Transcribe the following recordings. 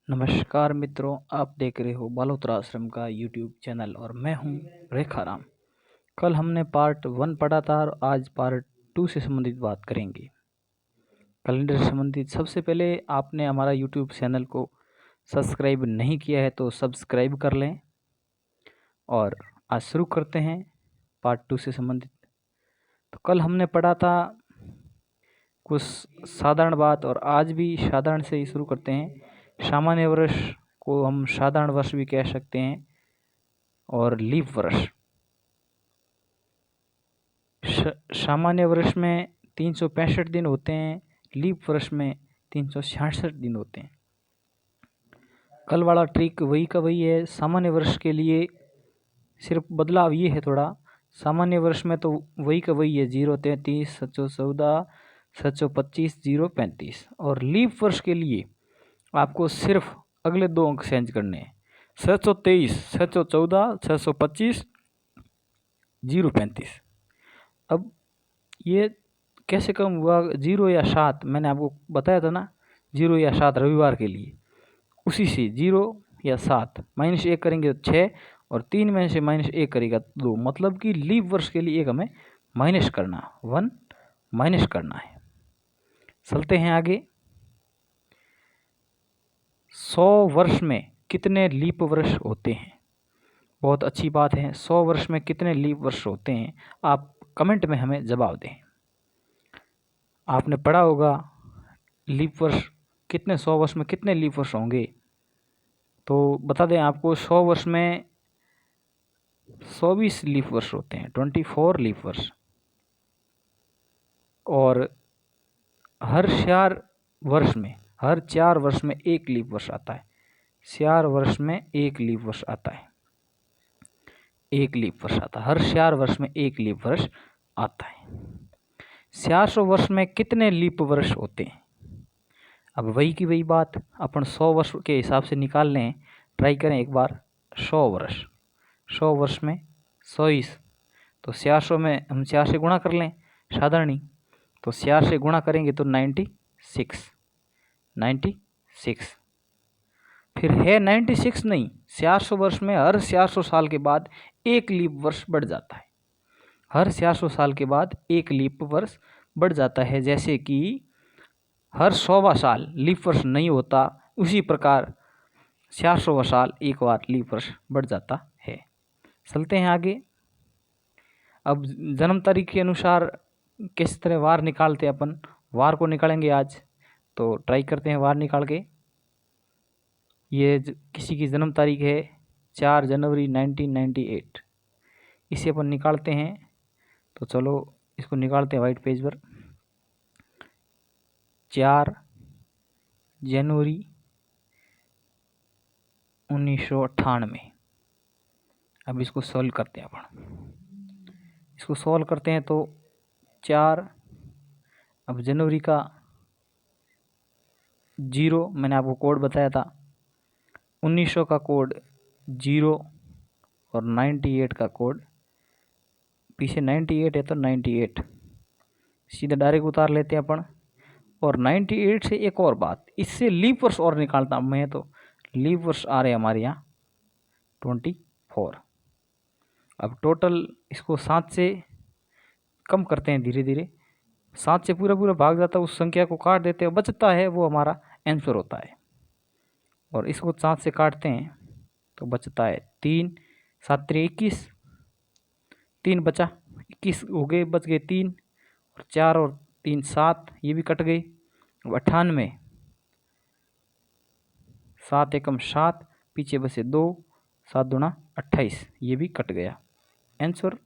नमस्कार मित्रों, आप देख रहे हो बालोत्रा आश्रम का यूट्यूब चैनल और मैं हूं रेखा राम। कल हमने पार्ट 1 पढ़ा था और आज पार्ट 2 से संबंधित बात करेंगे। कैलेंडर से संबंधित सबसे पहले आपने हमारा यूट्यूब चैनल को सब्सक्राइब नहीं किया है तो सब्सक्राइब कर लें। और आज शुरू करते हैं पार्ट 2 से संबंधित। तो कल हमने पढ़ा था कुछ साधारण बात और आज भी साधारण से ही शुरू करते हैं। सामान्य वर्ष को हम साधारण वर्ष भी कह सकते हैं और लीप वर्ष। सामान्य वर्ष में 365 दिन होते हैं, लीप वर्ष में 366 दिन होते हैं। कल वाला ट्रिक वही का वही है। सामान्य वर्ष के लिए सिर्फ बदलाव ये है थोड़ा, सामान्य वर्ष में तो वही का वही है 033 714 725 035 और लीप वर्ष के लिए आपको सिर्फ अगले 2 अंक चेंज करने हैं 723 714 625 035। अब ये कैसे कम हुआ 0 या 7? मैंने आपको बताया था ना 0 या 7 रविवार के लिए, उसी से 0 या 7 -1 करेंगे तो 6 और 3 में से -1 करेगा 2, मतलब कि लीप वर्ष के लिए एक हमें माइनस करना 1 माइनस करना है। चलते हैं आगे। 100 वर्ष में कितने लीप वर्ष होते हैं? बहुत अच्छी बात है। 100 वर्ष में कितने लीप वर्ष होते हैं, आप कमेंट में हमें जवाब दें। आपने पढ़ा होगा लीप वर्ष कितने, 100 वर्ष में कितने लीप वर्ष होंगे, तो बता दें आपको 100 वर्ष में 24 लीप वर्ष होते हैं, 24 लीप वर्ष। और हर 4 वर्ष में, हर 4 वर्ष में 1 लीप वर्ष आता है। 4 वर्ष में 1 लीप वर्ष आता है, 1 लीप वर्ष आता है। हर 4 वर्ष में 1 लीप वर्ष आता है। 400 वर्ष में कितने लीप वर्ष होते हैं? अब वही की वही बात अपन 100 वर्ष के हिसाब से निकाल लें। ट्राई करें एक बार। 100 वर्ष, 100 वर्ष में 100, तो 400 में हम 4 से गुणा कर लें साधारणी, तो 4 से गुणा करेंगे तो 96। फिर है 96 नहीं, 400 वर्ष में हर 400 साल के बाद 1 लीप वर्ष बढ़ जाता है। हर 400 साल के बाद 1 लीप वर्ष बढ़ जाता है। जैसे कि हर 100वां साल लीप वर्ष नहीं होता, उसी प्रकार 400वां साल एक बार लीप वर्ष बढ़ जाता है। चलते हैं आगे। अब जन्म तारीख के अनुसार किस तरह वार निकालते हैं अपन, वार को निकालेंगे आज, तो ट्राई करते हैं वार निकाल के। ये किसी की जन्म तारीख है 4 जनवरी 1998, इसे अपन निकालते हैं। तो चलो इसको निकालते हैं वाइट पेज पर। 4 जनवरी 1998। अब इसको सॉल्व करते हैं अपन। इसको सॉल्व करते हैं तो 4, अब जनवरी का 0, मैंने आपको कोड बताया था 1900 का कोड 0 और 98 का कोड, पीछे 98 है तो 98 सीधा डायरेक्ट उतार लेते हैं अपन। और 98 से एक और बात, इससे लीप वर्ष और निकालता हूँ मैं, तो लीप वर्ष आ रहे हैं हमारे यहाँ 24। अब टोटल इसको 7 से कम करते हैं धीरे धीरे, 7 से पूरा पूरा भाग जाता है, उस संख्या को काट देते हैं, बचता है वो हमारा आंसर होता है। और इसको 7 से काटते हैं तो बचता है 3, 7 3 21, 3 बचा, 21 हो गए, बच गए 3 और 4 और 3 7, ये भी कट गए। अब 98, 7 एकम 7, पीछे बचे 2, 7 दूना 28, ये भी कट गया। आंसर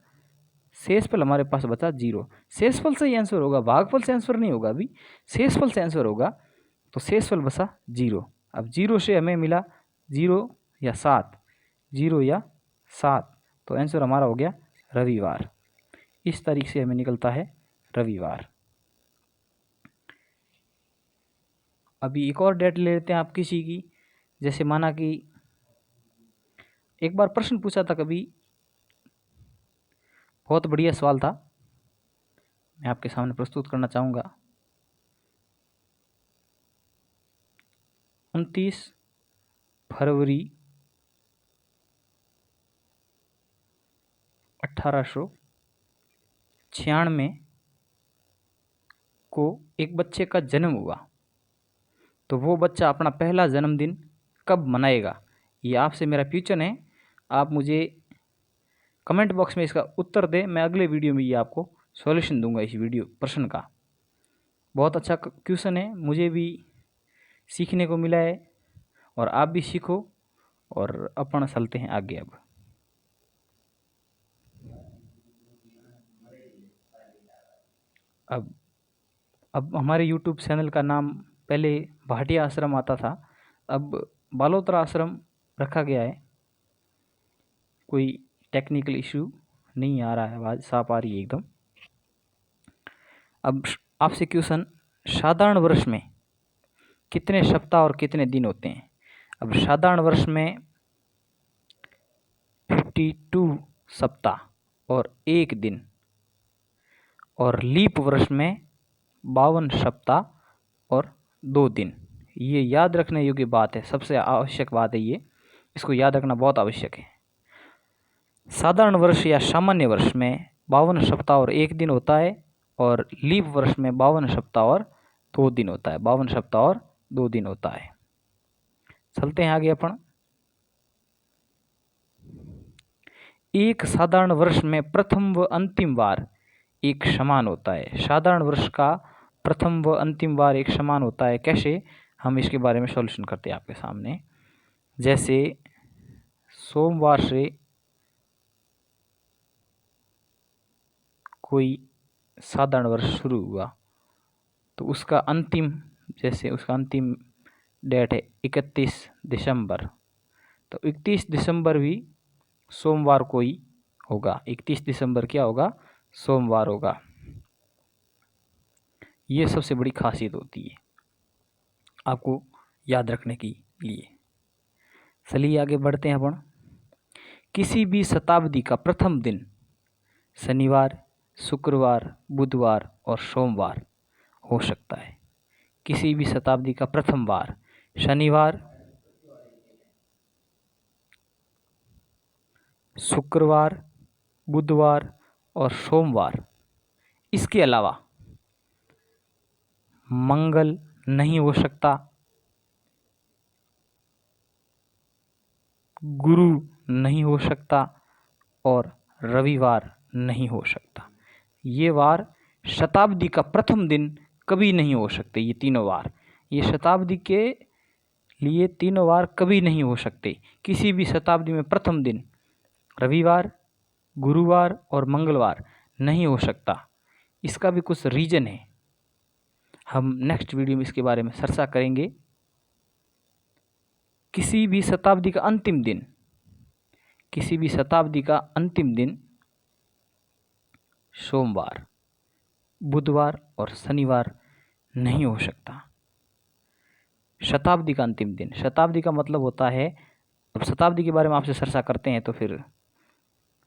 शेषफल हमारे पास बचा 0। शेषफल से ही आंसर होगा, भागफल से आंसर नहीं होगा। अभी शेषफल से आंसर होगा, तो शेषफल बचा 0। अब 0 से हमें मिला 0 या 7, 0 या 7, तो आंसर हमारा हो गया रविवार। इस तारीख से हमें निकलता है रविवार। अभी एक और डेट ले लेते हैं आप किसी की। जैसे माना कि एक बार प्रश्न पूछा था कभी, बहुत बढ़िया सवाल था, मैं आपके सामने प्रस्तुत करना चाहूँगा। 29 फरवरी 1896 को एक बच्चे का जन्म हुआ, तो वो बच्चा अपना पहला जन्मदिन कब मनाएगा? ये आपसे मेरा क्वेश्चन है। आप मुझे कमेंट बॉक्स में इसका उत्तर दें। मैं अगले वीडियो में ये आपको सॉल्यूशन दूंगा इस वीडियो प्रश्न का। बहुत अच्छा क्वेश्चन है, मुझे भी सीखने को मिला है और आप भी सीखो और अपन चलते हैं आगे। अब हमारे YouTube चैनल का नाम पहले भाटिया आश्रम आता था, अब बालोतरा आश्रम रखा गया है। कोई टेक्निकल इशू नहीं आ रहा है, आवाज़ साफ आ रही है एकदम। अब आपसे क्वेश्चन, साधारण वर्ष में कितने सप्ताह और कितने दिन होते हैं? अब साधारण वर्ष में 52 सप्ताह और 1 दिन, और लीप वर्ष में 52 सप्ताह और 2 दिन। ये याद रखने योग्य बात है, सबसे आवश्यक बात है ये, इसको याद रखना बहुत आवश्यक है। साधारण वर्ष या सामान्य वर्ष में 52 सप्ताह और 1 दिन होता है, और लीप वर्ष में 52 सप्ताह और 2 दिन होता है। 52 सप्ताह और 2 दिन होता है। चलते हैं आगे अपन। एक साधारण वर्ष में प्रथम व अंतिम वार एक समान होता है। साधारण वर्ष का प्रथम व अंतिम वार एक समान होता है। कैसे? हम इसके बारे में सॉल्यूशन करते हैं आपके सामने। जैसे सोमवार से कोई साधारण वर्ष शुरू हुआ, तो उसका अंतिम, जैसे उसका अंतिम डेट है 31 दिसंबर, तो 31 दिसंबर भी सोमवार को ही होगा। 31 दिसंबर क्या होगा? सोमवार होगा। ये सबसे बड़ी खासियत होती है आपको याद रखने के लिए। चलिए आगे बढ़ते हैं अपन। किसी भी शताब्दी का प्रथम दिन शनिवार, शुक्रवार, बुधवार और सोमवार हो सकता है। किसी भी शताब्दी का प्रथम वार शनिवार, शुक्रवार, बुधवार और सोमवार। इसके अलावा मंगल नहीं हो सकता, गुरु नहीं हो सकता और रविवार नहीं हो सकता। ये वार शताब्दी का प्रथम दिन कभी नहीं हो सकते। ये तीनों वार, ये शताब्दी के लिए तीनों वार कभी नहीं हो सकते। किसी भी शताब्दी में प्रथम दिन रविवार, गुरुवार और मंगलवार नहीं हो सकता। इसका भी कुछ रीज़न है, हम नेक्स्ट वीडियो में इसके बारे में चर्चा करेंगे। किसी भी शताब्दी का अंतिम दिन, किसी भी शताब्दी का अंतिम दिन सोमवार, बुधवार और शनिवार नहीं हो सकता। शताब्दी का अंतिम दिन, शताब्दी का मतलब होता है, अब शताब्दी के बारे में आपसे चर्चा करते हैं तो फिर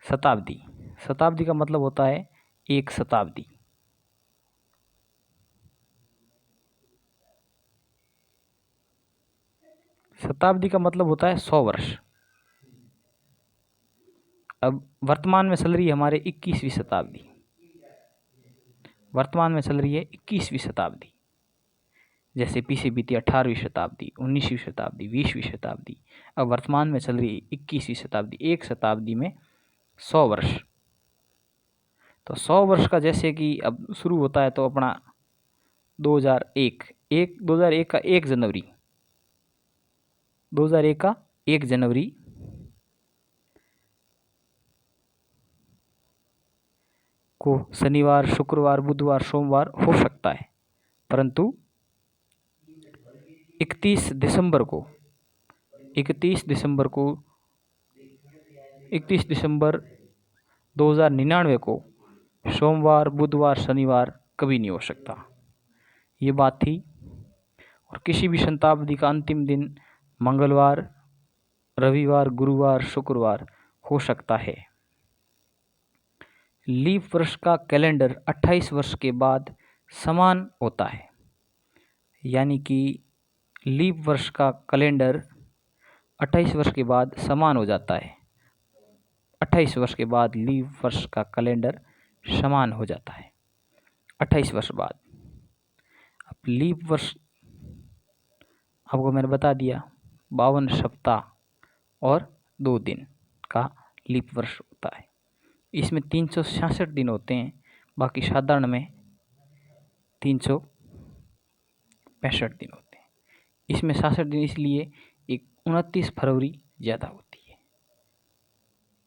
शताब्दी, शताब्दी का मतलब होता है एक शताब्दी। शताब्दी का मतलब होता है 100 वर्ष। अब वर्तमान में चल रही है हमारे 21वीं शताब्दी, वर्तमान में चल रही है 21वीं शताब्दी। जैसे पीछे बीती 18वीं शताब्दी, 19वीं शताब्दी, 20वीं शताब्दी, अब वर्तमान में चल रही है 21वीं शताब्दी। एक शताब्दी में 100 वर्ष। तो 100 वर्ष का जैसे कि अब शुरू होता है तो अपना 2001 का 1 जनवरी, 2001 का 1 जनवरी को शनिवार, शुक्रवार, बुधवार, सोमवार हो सकता है, परंतु 31 दिसंबर 2099 को सोमवार, बुधवार, शनिवार कभी नहीं हो सकता। ये बात थी। और किसी भी शताब्दी का अंतिम दिन मंगलवार, रविवार, गुरुवार, शुक्रवार हो सकता है। लीप वर्ष का कैलेंडर 28 वर्ष के बाद समान होता है, यानी कि लीप वर्ष का कैलेंडर 28 वर्ष के बाद समान हो जाता है। 28 वर्ष के बाद लीप वर्ष का कैलेंडर समान हो जाता है। 28 वर्ष बाद अब लीप वर्ष आपको मैंने बता दिया 52 सप्ताह और 2 दिन का लीप वर्ष होता है। इसमें 366 दिन होते हैं, बाकी साधारण में 365 दिन होते हैं। इसमें 66 दिन इसलिए 29 फरवरी ज़्यादा होती है।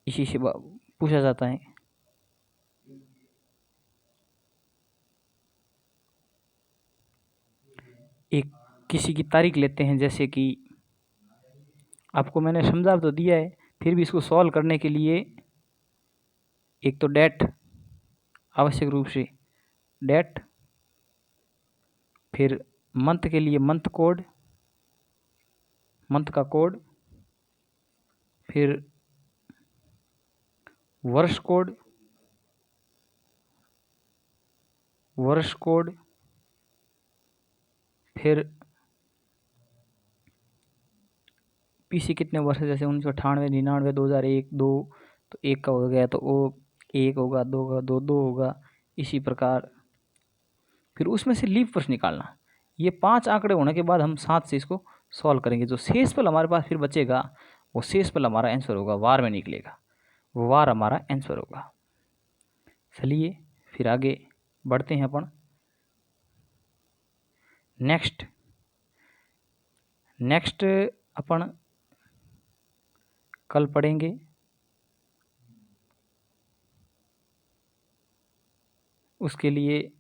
इसी से पूछा जाता है एक किसी की तारीख लेते हैं, जैसे कि आपको मैंने समझा तो दिया है, फिर भी इसको सॉल्व करने के लिए एक तो डेट, आवश्यक रूप से डेट, फिर मंथ के लिए मंथ कोड, मंथ का कोड, फिर वर्ष कोड, वर्ष कोड, फिर पीछे कितने वर्ष है, जैसे 1998, 99, 2001, 2 तो 1 का हो गया तो वो 1 होगा, 2 का 2 2 होगा, इसी प्रकार फिर उसमें से लीप वर्ष निकालना। ये 5 आंकड़े होने के बाद हम 7 से इसको सॉल्व करेंगे। जो शेषफल हमारे पास फिर बचेगा वो शेषफल हमारा आंसर होगा, वार में निकलेगा, वो वार हमारा आंसर होगा। चलिए फिर आगे बढ़ते हैं अपन। नेक्स्ट अपन कल पढ़ेंगे उसके लिए